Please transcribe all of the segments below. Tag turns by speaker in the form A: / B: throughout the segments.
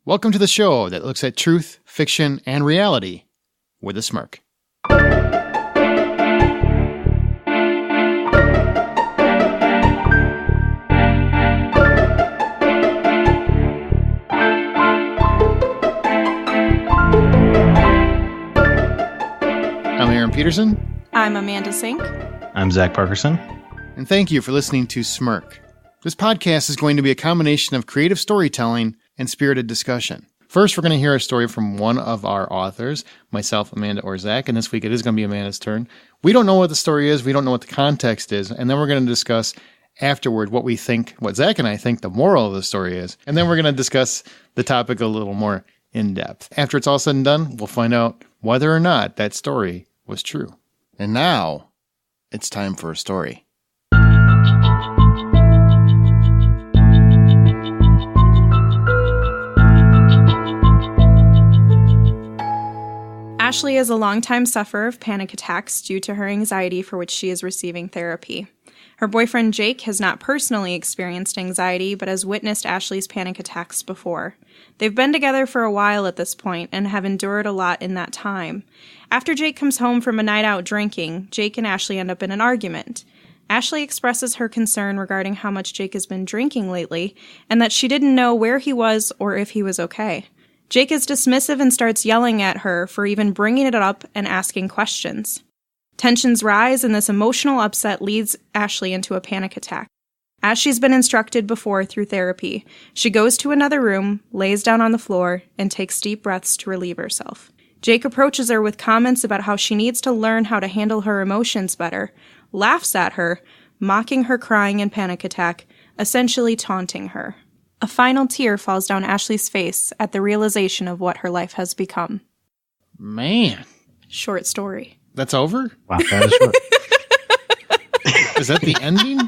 A: Welcome to the show that looks at truth, fiction, and reality with a smirk. I'm Aaron Peterson.
B: I'm Amanda Sink.
C: I'm Zach Parkerson.
A: And thank you for listening to Smirk. This podcast is going to be a combination of creative storytelling and spirited discussion. First, we're going to hear a story from one of our authors, myself, Amanda, or Zach, and this week it is going to be Amanda's turn. We don't know what the story is, we don't know what the context is, and then we're going to discuss afterward what we think, what Zach and I think the moral of the story is, and then we're going to discuss the topic a little more in depth. After it's all said and done, we'll find out whether or not that story was true. And now, it's time for a story.
B: Ashley is a longtime sufferer of panic attacks due to her anxiety for which she is receiving therapy. Her boyfriend Jake has not personally experienced anxiety, but has witnessed Ashley's panic attacks before. They've been together for a while at this point and have endured a lot in that time. After Jake comes home from a night out drinking, Jake and Ashley end up in an argument. Ashley expresses her concern regarding how much Jake has been drinking lately, and that she didn't know where he was or if he was okay. Jake is dismissive and starts yelling at her for even bringing it up and asking questions. Tensions rise, and this emotional upset leads Ashley into a panic attack. As she's been instructed before through therapy, she goes to another room, lays down on the floor, and takes deep breaths to relieve herself. Jake approaches her with comments about how she needs to learn how to handle her emotions better, laughs at her, mocking her crying and panic attack, essentially taunting her. A final tear falls down Ashley's face at the realization of what her life has become.
A: Man.
B: Short story.
A: That's over?
C: Wow, that is short.
A: Is that the ending?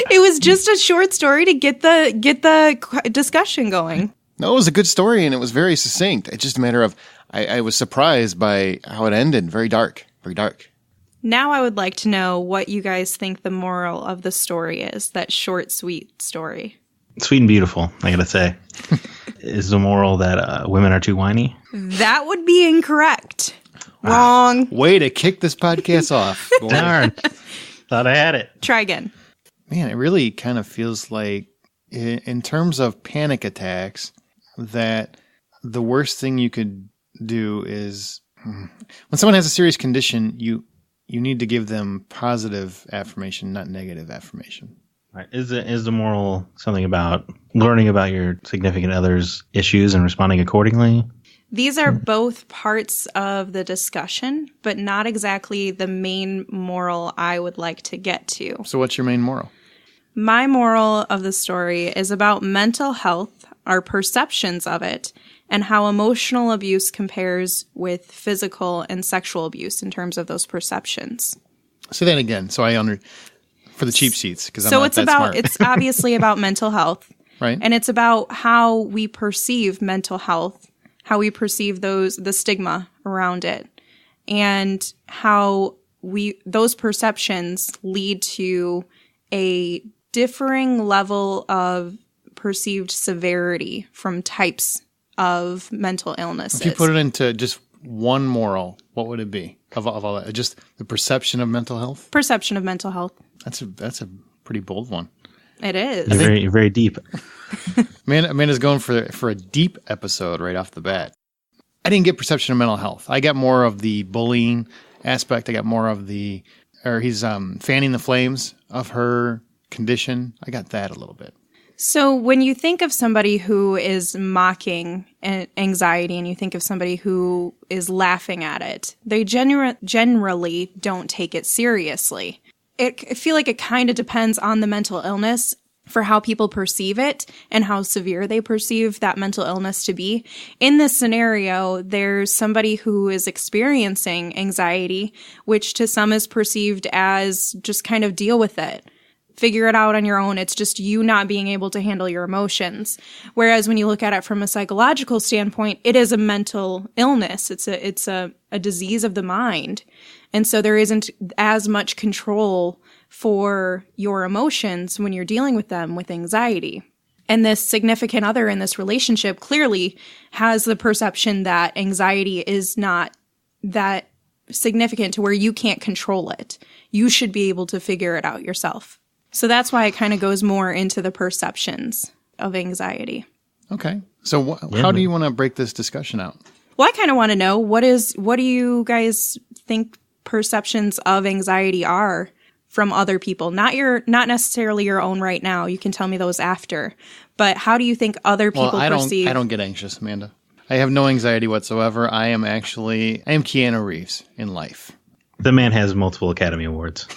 B: It was just a short story to get the discussion going.
A: No, it was a good story, and it was very succinct. It's just a matter of, I was surprised by how it ended. Very dark. Very dark.
B: Now I would like to know what you guys think the moral of the story is, that short, sweet story.
C: Sweet and beautiful, I gotta say. Is the moral that women are too whiny?
B: That would be incorrect. Wrong.
A: Way to kick this podcast off. Boy.
C: Darn. Thought I had it.
B: Try again.
A: Man, it really kind of feels like, in terms of panic attacks, that the worst thing you could do is, when someone has a serious condition, you need to give them positive affirmation, not negative affirmation.
C: Right. Is the moral something about learning about your significant other's issues and responding accordingly?
B: These are both parts of the discussion, but not exactly the main moral I would like to get to.
A: So what's your main moral?
B: My moral of the story is about mental health, our perceptions of it, and how emotional abuse compares with physical and sexual abuse in terms of those perceptions.
A: Say that again, so for the cheap seats, because I'm
B: so
A: not
B: it's
A: that
B: about
A: smart.
B: it's obviously about mental health,
A: right?
B: And it's about how we perceive mental health, how we perceive the stigma around it, and how those perceptions lead to a differing level of perceived severity from types of mental illnesses.
A: If you put it into just one moral, what would it be of all that? Just the perception of mental health?
B: Perception of mental health.
A: That's a pretty bold one.
B: It is.
C: You're very deep.
A: Amanda's going for a deep episode right off the bat. I didn't get perception of mental health. I got more of the bullying aspect. I got more of he's fanning the flames of her condition. I got that a little bit.
B: So when you think of somebody who is mocking anxiety and you think of somebody who is laughing at it, they generally don't take it seriously. I feel like it kind of depends on the mental illness for how people perceive it and how severe they perceive that mental illness to be. In this scenario, there's somebody who is experiencing anxiety, which to some is perceived as just kind of deal with it. Figure it out on your own. It's just you not being able to handle your emotions. Whereas when you look at it from a psychological standpoint, it is a mental illness. It's a disease of the mind. And so there isn't as much control for your emotions when you're dealing with them with anxiety. And this significant other in this relationship clearly has the perception that anxiety is not that significant to where you can't control it. You should be able to figure it out yourself. So that's why it kind of goes more into the perceptions of anxiety.
A: Okay. So how do you want to break this discussion out?
B: Well, I kind of want to know what do you guys think perceptions of anxiety are from other people? Not necessarily your own right now. You can tell me those after. But how do you think other people perceive?
A: I don't get anxious, Amanda. I have no anxiety whatsoever. I am Keanu Reeves in life.
C: The man has multiple Academy Awards.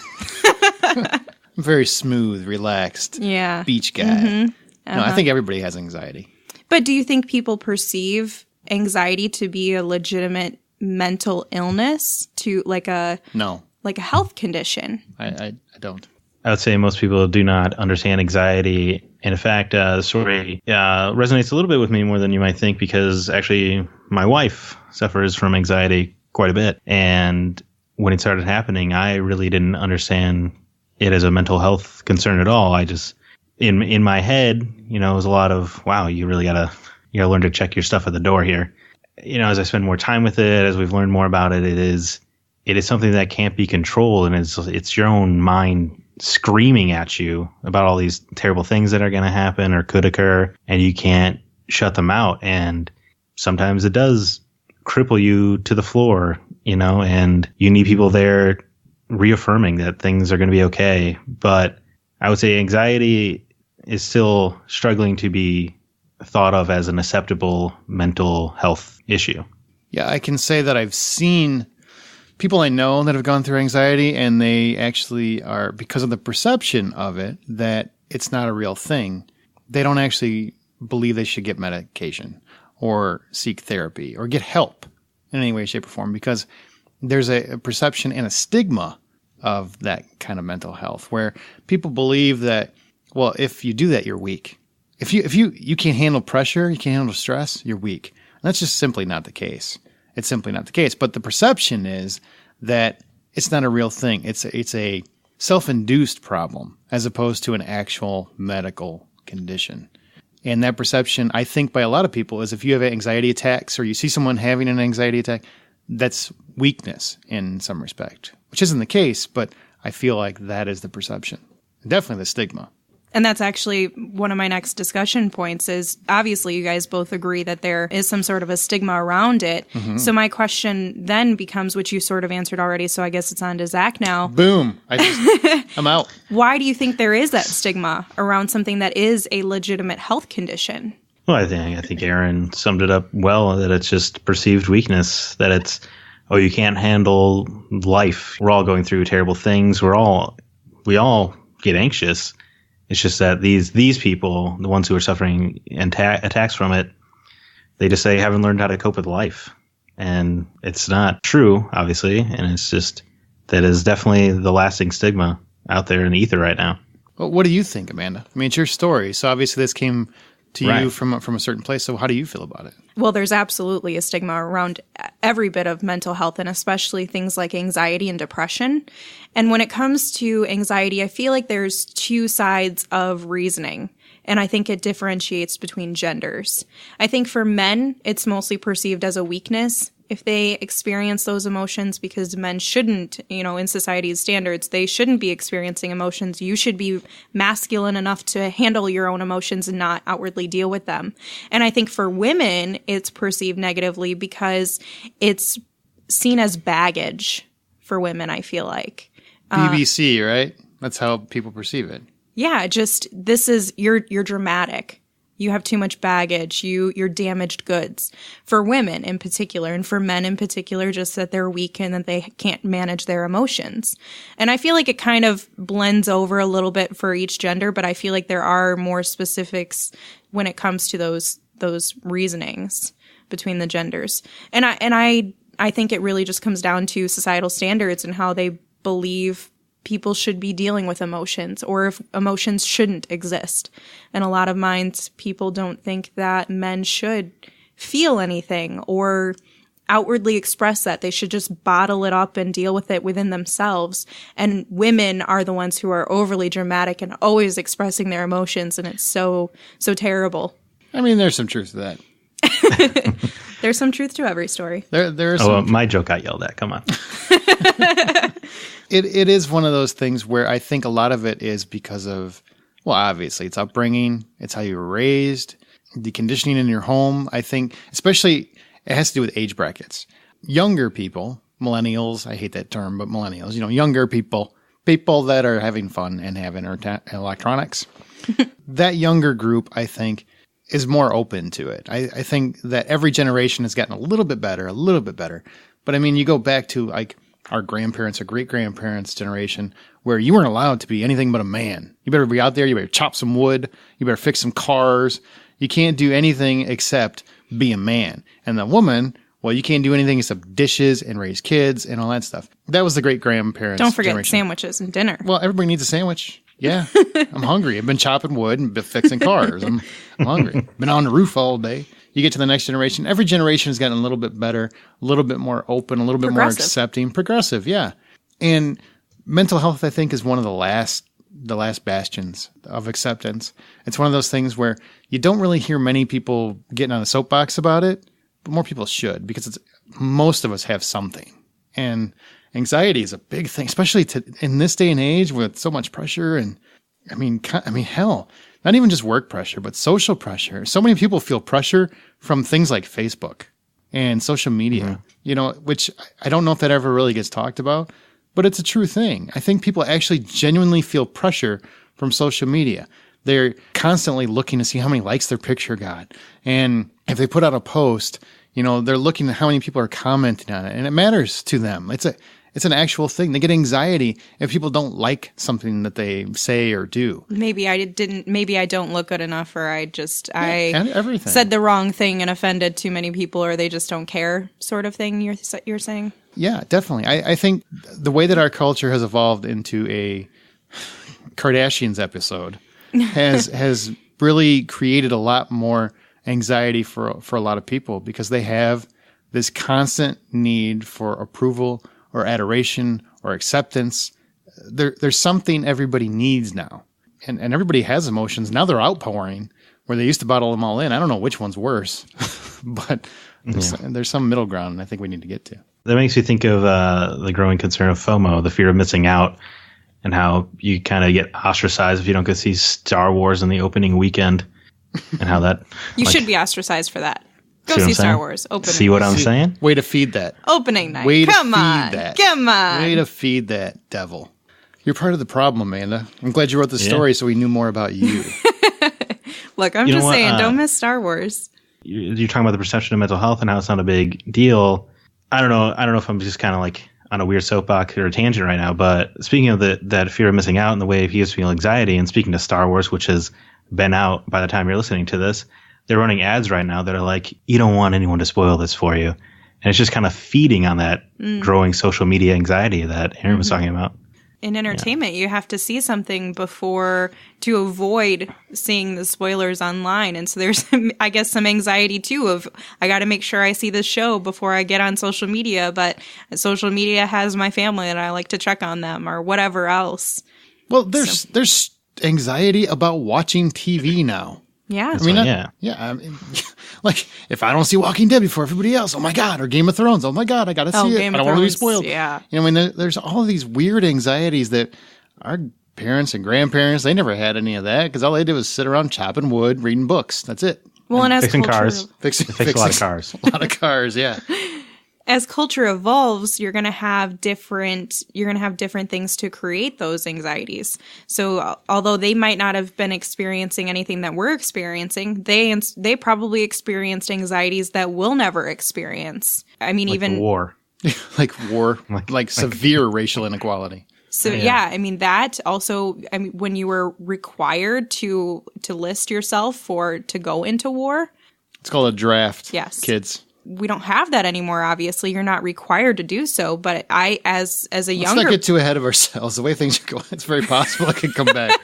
A: I'm very smooth, relaxed, beach guy. Mm-hmm. No, I think everybody has anxiety.
B: But do you think people perceive anxiety to be a legitimate mental illness, to like a health condition?
A: I don't.
C: I would say most people do not understand anxiety. And in fact, the story resonates a little bit with me more than you might think, because actually my wife suffers from anxiety quite a bit. And when it started happening, I really didn't understand it as a mental health concern at all. I just, in my head, it was a lot of, wow, you really gotta learn to check your stuff at the door here. As I spend more time with it, as we've learned more about it, it is something that can't be controlled, and it's your own mind screaming at you about all these terrible things that are going to happen or could occur, and you can't shut them out. And sometimes it does cripple you to the floor, and you need people there reaffirming that things are going to be okay. But I would say anxiety is still struggling to be thought of as an acceptable mental health issue.
A: Yeah, I can say that I've seen people I know that have gone through anxiety, and they actually are, because of the perception of it, that it's not a real thing. They don't actually believe they should get medication or seek therapy or get help in any way, shape, or form, because there's a perception and a stigma of that kind of mental health, where people believe that, well, if you do that, you're weak. If you can't handle pressure, you can't handle stress, you're weak. And that's just simply not the case. It's simply not the case. But the perception is that it's not a real thing. It's a self-induced problem as opposed to an actual medical condition. And that perception, I think, by a lot of people is if you have anxiety attacks or you see someone having an anxiety attack, that's weakness in some respect, which isn't the case, but I feel like that is the perception. Definitely the stigma.
B: And that's actually one of my next discussion points is, obviously you guys both agree that there is some sort of a stigma around it. Mm-hmm. So my question then becomes, which you sort of answered already, so I guess it's on to Zach now.
A: Boom. I'm out.
B: Why do you think there is that stigma around something that is a legitimate health condition?
C: Well, I think Aaron summed it up well, that it's just perceived weakness, that it's, oh, you can't handle life. We're all going through terrible things. We all get anxious. It's just that these people, the ones who are suffering attacks from it, they just say haven't learned how to cope with life. And it's not true, obviously. And it's just, that is definitely the lasting stigma out there in the ether right now.
A: Well, what do you think, Amanda? I mean, it's your story. So obviously this came to you from a certain place. So how do you feel about it?
B: Well, there's absolutely a stigma around every bit of mental health, and especially things like anxiety and depression. And when it comes to anxiety, I feel like there's two sides of reasoning, and I think it differentiates between genders. I think for men, it's mostly perceived as a weakness if they experience those emotions, because men shouldn't, in society's standards, they shouldn't be experiencing emotions. You should be masculine enough to handle your own emotions and not outwardly deal with them. And I think for women, it's perceived negatively because it's seen as baggage for women, I feel like.
A: BBC, right? That's how people perceive it.
B: Yeah, just you're dramatic. You have too much baggage. You're damaged goods. For women in particular, and for men in particular, just that they're weak and that they can't manage their emotions. And I feel like it kind of blends over a little bit for each gender, but I feel like there are more specifics when it comes to those reasonings between the genders. And I think it really just comes down to societal standards and how they believe people should be dealing with emotions, or if emotions shouldn't exist. In a lot of minds, people don't think that men should feel anything or outwardly express that. They should just bottle it up and deal with it within themselves. And women are the ones who are overly dramatic and always expressing their emotions, and it's so terrible.
A: I mean, there's some truth to that.
B: There's some truth to every story.
A: There is some
C: my joke got yelled at. Come on.
A: It is one of those things where I think a lot of it is because of, well, obviously it's upbringing, it's how you were raised, the conditioning in your home. I think especially it has to do with age brackets. Younger people, millennials, I hate that term, but millennials, younger people that are having fun and have electronics, that younger group, I think, is more open to it. I think that every generation has gotten a little bit better. But I mean, you go back to like our grandparents or great-grandparents' generation where you weren't allowed to be anything but a man. You better be out there. You better chop some wood. You better fix some cars. You can't do anything except be a man. And the woman, well, you can't do anything except dishes and raise kids and all that stuff. That was the great-grandparents'
B: Don't forget
A: generation.
B: sandwiches and dinner.
A: Well, everybody needs a sandwich. Yeah, I'm hungry. I've been chopping wood and been fixing cars. I'm hungry. Been on the roof all day. You get to the next generation. Every generation has gotten a little bit better, a little bit more open, a little bit more accepting. Progressive, yeah. And mental health, I think, is one of the last bastions of acceptance. It's one of those things where you don't really hear many people getting on a soapbox about it, but more people should, because most of us have something. And anxiety is a big thing, especially in this day and age with so much pressure. And I mean, hell, not even just work pressure, but social pressure. So many people feel pressure from things like Facebook and social media, which I don't know if that ever really gets talked about, but it's a true thing. I think people actually genuinely feel pressure from social media. They're constantly looking to see how many likes their picture got. And if they put out a post, they're looking at how many people are commenting on it, and it matters to them. It's an actual thing. They get anxiety if people don't like something that they say or do. Maybe
B: I don't look good enough, or I
A: everything.
B: Said the wrong thing and offended too many people, or they just don't care, sort of thing you're saying?
A: Yeah, definitely. I think the way that our culture has evolved into a Kardashians episode has really created a lot more anxiety for a lot of people, because they have this constant need for approval or adoration or acceptance. There's something everybody needs now. And everybody has emotions. Now they're outpouring, where they used to bottle them all in. I don't know which one's worse, but there's some middle ground, and I think we need to get to.
C: That makes me think of the growing concern of FOMO, the fear of missing out, and how you kind of get ostracized if you don't go see Star Wars in the opening weekend, and how that...
B: You should be ostracized for that. Go see Star Wars. Opening.
C: See what I'm saying?
A: Way to feed that.
B: Opening night.
A: Come on.
B: Way
A: to feed that devil. You're part of the problem, Amanda. I'm glad you wrote the story so we knew more about you.
B: Look, I'm just saying, don't miss Star Wars.
C: You're talking about the perception of mental health and how it's not a big deal. I don't know if I'm just kind of like on a weird soapbox or a tangent right now, but speaking of that fear of missing out and the way he is feeling anxiety, and speaking to Star Wars, which has been out by the time you're listening to this, they're running ads right now that are like, you don't want anyone to spoil this for you. And it's just kind of feeding on that growing social media anxiety that Aaron was talking about.
B: In entertainment, you have to see something before to avoid seeing the spoilers online. And so there's, I guess, some anxiety, too, of I got to make sure I see this show before I get on social media. But social media has my family and I like to check on them or whatever else.
A: Well, there's anxiety about watching TV now.
B: Yeah.
A: I mean, I mean, like, if I don't see Walking Dead before everybody else, oh my God, or Game of Thrones, oh my God, I got to see it. I don't want to be spoiled.
B: Yeah.
A: I mean, there's all of these weird anxieties that our parents and grandparents, they never had any of that, because all they did was sit around chopping wood, reading books. That's it.
B: Well, and as
C: fixing cars.
A: Fixing
C: a lot of cars.
A: A lot of cars, yeah.
B: As culture evolves, you're going to have different things to create those anxieties. So although they might not have been experiencing anything that we're experiencing, they probably experienced anxieties that we'll never experience. I mean,
C: like
B: even
C: war,
A: like severe racial inequality.
B: So yeah, I mean that also. I mean, when you were required to list yourself to go into war,
A: it's called a draft.
B: Yes,
A: kids.
B: we don't have that anymore. Obviously, you're not required to do so. But I, as a younger,
A: let's not get too ahead of ourselves. The way things are going, it's very possible it could come back.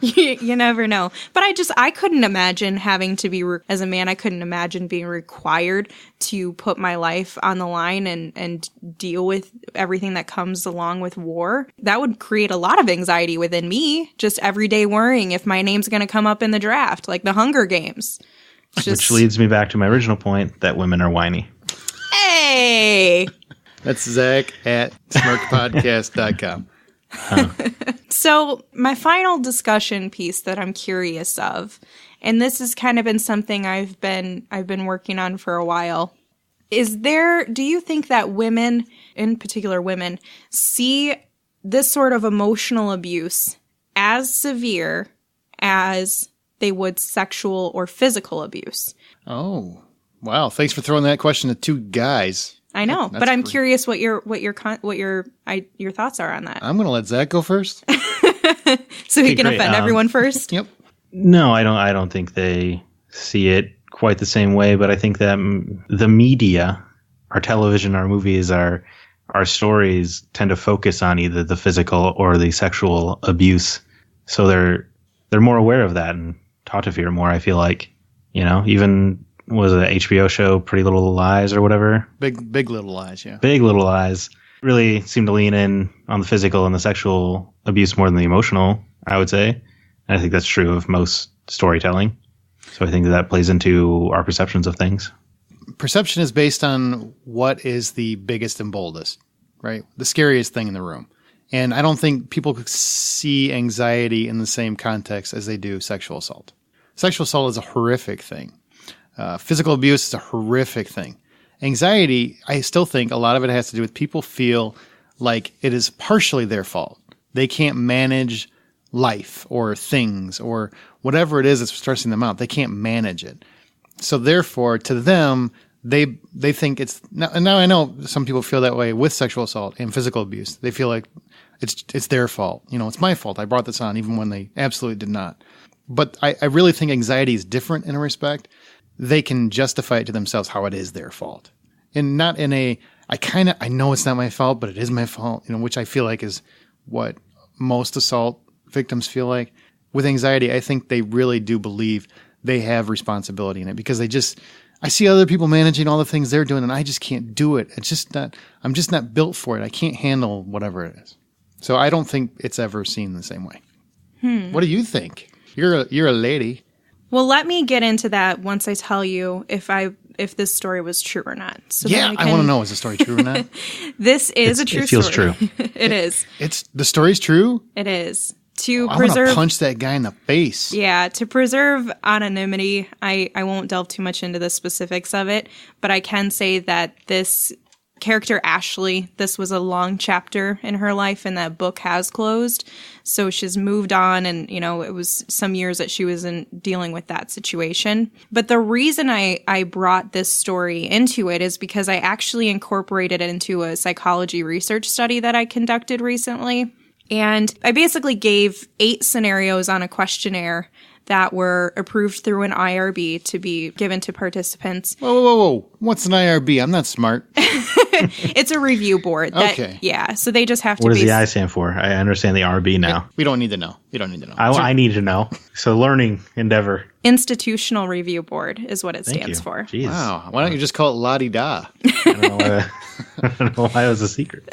B: you never know. But I couldn't imagine having to be, as a man, I couldn't imagine being required to put my life on the line and deal with everything that comes along with war. That would create a lot of anxiety within me, just every day worrying if my name's going to come up in the draft, like the Hunger Games.
C: Which leads me back to my original point that women are whiny.
B: Hey!
A: That's Zach at smirkpodcast.com.
B: So my final discussion piece that I'm curious of, and this has kind of been something I've been working on for a while, do you think that women, in particular women, see this sort of emotional abuse as severe as they would sexual or physical abuse?
A: Oh, wow. Thanks for throwing that question to two guys.
B: I know, but I'm curious what your thoughts are on that.
A: I'm going to let Zach go first.
B: So he can offend everyone first?
A: Yep.
C: No, I don't think they see it quite the same way, but I think that the media, our television, our movies, our stories tend to focus on either the physical or the sexual abuse. So they're more aware of that and taught to fear more, I feel like. Even was it an HBO show, Pretty Little Lies or whatever?
A: Big Little Lies, yeah.
C: Big Little Lies really seemed to lean in on the physical and the sexual abuse more than the emotional, I would say. And I think that's true of most storytelling. So I think that plays into our perceptions of things.
A: Perception is based on what is the biggest and boldest, right? The scariest thing in the room. And I don't think people see anxiety in the same context as they do sexual assault. Sexual assault is a horrific thing. Physical abuse is a horrific thing. Anxiety, I still think a lot of it has to do with people feel like it is partially their fault. They can't manage life or things or whatever it is that's stressing them out. They can't manage it. So therefore, to them, they think it's now I know some people feel that way with sexual assault and physical abuse. They feel like it's their fault. It's my fault. I brought this on even when they absolutely did not. But I really think anxiety is different in a respect. They can justify it to themselves how it is their fault. And not in I know it's not my fault, but it is my fault, which I feel like is what most assault victims feel like. With anxiety, I think they really do believe they have responsibility in it because I see other people managing all the things they're doing and I just can't do it. I'm just not built for it. I can't handle whatever it is. So I don't think it's ever seen the same way. What do you think? You're a lady.
B: Well, let me get into that once I tell you if this story was true or not. So
A: yeah, I want to know, is the story true or not?
B: This is a true story.
C: It feels true.
B: It is.
A: The story's true?
B: It is.
A: I want to punch that guy in the face.
B: Yeah, to preserve anonymity, I won't delve too much into the specifics of it, but I can say that this character, Ashley, this was a long chapter in her life and that book has closed. So she's moved on and, it was some years that she was dealing with that situation. But the reason I brought this story into it is because I actually incorporated it into a psychology research study that I conducted recently. And I basically gave 8 scenarios on a questionnaire that were approved through an IRB to be given to participants.
A: Whoa. What's an IRB? I'm not smart.
B: It's a review board.
A: Okay.
B: Yeah, so they just have to
C: What does the I stand for? I understand the RB now.
A: We don't need to know. You don't need to know.
C: I need to know. So learning endeavor.
B: Institutional Review Board is what it stands for.
C: Jeez.
A: Wow. Why don't you just call it la-di-da?
C: I don't know why it was a secret.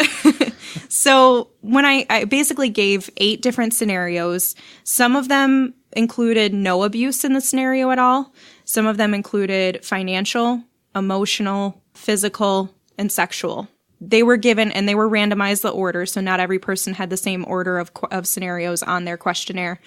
B: So when I basically gave 8 different scenarios, some of them included no abuse in the scenario at all. Some of them included financial, emotional, physical, and sexual. They were given and they were randomized the order, so not every person had the same order of scenarios on their questionnaire.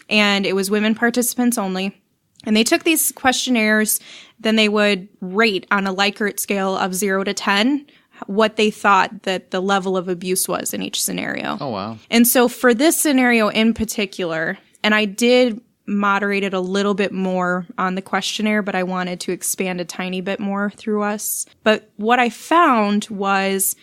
B: And it was women participants only. And they took these questionnaires, then they would rate on a Likert scale of 0 to 10 what they thought that the level of abuse was in each scenario.
A: Oh, wow.
B: And so for this scenario in particular, and I did moderate it a little bit more on the questionnaire, but I wanted to expand a tiny bit more through us. But what I found was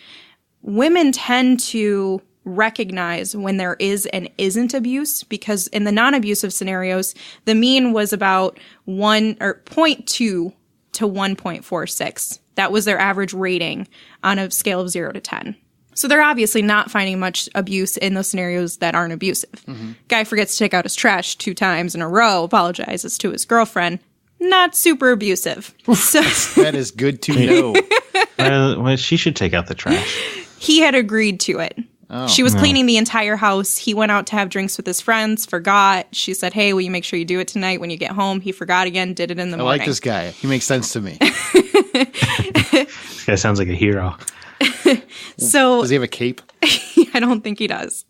B: women tend to recognize when there is and isn't abuse, because in the non-abusive scenarios, the mean was about 1 or 0.2 to 1.46. That was their average rating on a scale of 0 to 10. So they're obviously not finding much abuse in those scenarios that aren't abusive. Mm-hmm. Guy forgets to take out his trash 2 times in a row, apologizes to his girlfriend. Not super abusive. So
A: that is good to know.
C: Well, she should take out the trash.
B: He had agreed to it.
A: Oh,
B: she was cleaning the entire house. He went out to have drinks with his friends, forgot. She said, hey, will you make sure you do it tonight when you get home? He forgot again, did it in the morning.
A: I like this guy. He makes sense to me.
C: This guy sounds like a hero.
B: So
A: does he have a cape?
B: I don't think he does.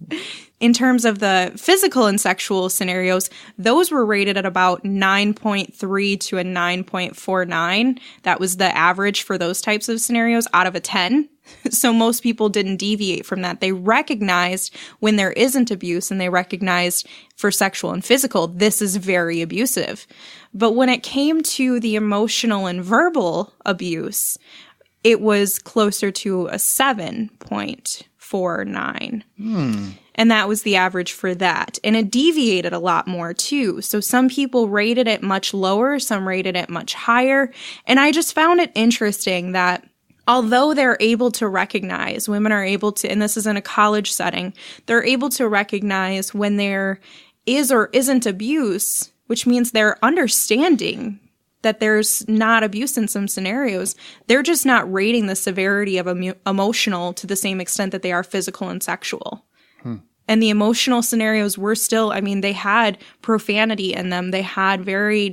B: In terms of the physical and sexual scenarios, those were rated at about 9.3 to a 9.49. That was the average for those types of scenarios out of a 10. So most people didn't deviate from that. They recognized when there isn't abuse, and they recognized for sexual and physical, this is very abusive. But when it came to the emotional and verbal abuse, it was closer to a 7.49. And that was the average for that. And it deviated a lot more too. So some people rated it much lower, some rated it much higher. And I just found it interesting that although they're able to recognize, women are able to, and this is in a college setting, they're able to recognize when there is or isn't abuse, which means they're understanding that there's not abuse in some scenarios. They're just not rating the severity of emotional to the same extent that they are physical and sexual. And the emotional scenarios were still, I mean, they had profanity in them. They had very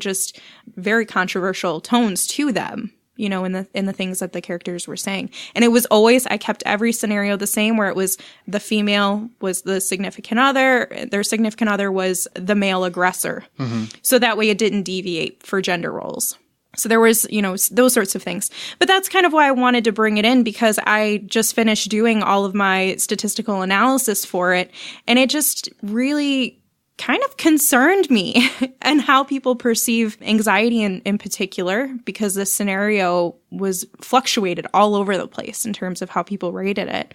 B: controversial tones to them, you know, in the things that the characters were saying. And it was always, I kept every scenario the same, where it was the female was the significant other, their significant other was the male aggressor. Mm-hmm. So that way it didn't deviate for gender roles. So there was, you know, those sorts of things. But that's kind of why I wanted to bring it in, because I just finished doing all of my statistical analysis for it. And it just really kind of concerned me and how people perceive anxiety in particular, because the scenario was fluctuated all over the place in terms of how people rated it.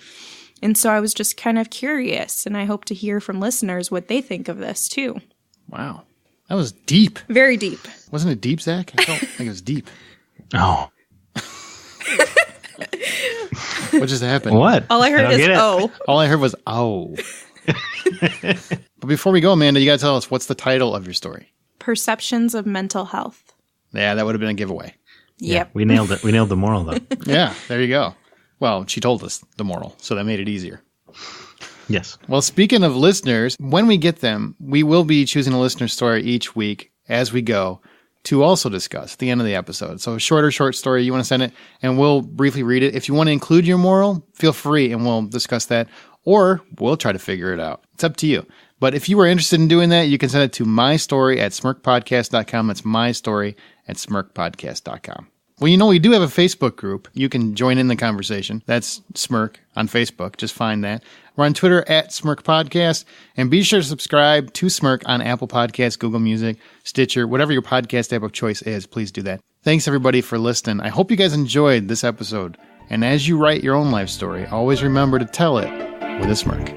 B: And so I was just kind of curious, and I hope to hear from listeners what they think of this too.
A: Wow. That was deep.
B: Very deep.
A: Wasn't it deep, Zach? I don't think it was deep.
C: Oh.
A: What just happened?
C: What?
B: All I heard is, oh.
A: All I heard was, oh. But before we go, Amanda, you got to tell us, what's the title of your story?
B: Perceptions of Mental Health.
A: Yeah, that would have been a giveaway.
C: Yeah,
B: Yep.
C: we nailed it. We nailed the moral, though.
A: Yeah, there you go. Well, she told us the moral, so that made it easier.
C: Yes.
A: Well, speaking of listeners, when we get them, we will be choosing a listener story each week as we go to also discuss at the end of the episode. So a short story, you want to send it, and we'll briefly read it. If you want to include your moral, feel free, and we'll discuss that, or we'll try to figure it out. It's up to you. But if you are interested in doing that, you can send it to mystory@smirkpodcast.com. That's mystory@smirkpodcast.com. Well, you know, we do have a Facebook group. You can join in the conversation. That's Smirk on Facebook. Just find that. We're on Twitter @SmirkPodcast. And be sure to subscribe to Smirk on Apple Podcasts, Google Music, Stitcher, whatever your podcast app of choice is. Please do that. Thanks, everybody, for listening. I hope you guys enjoyed this episode. And as you write your own life story, always remember to tell it with a smirk.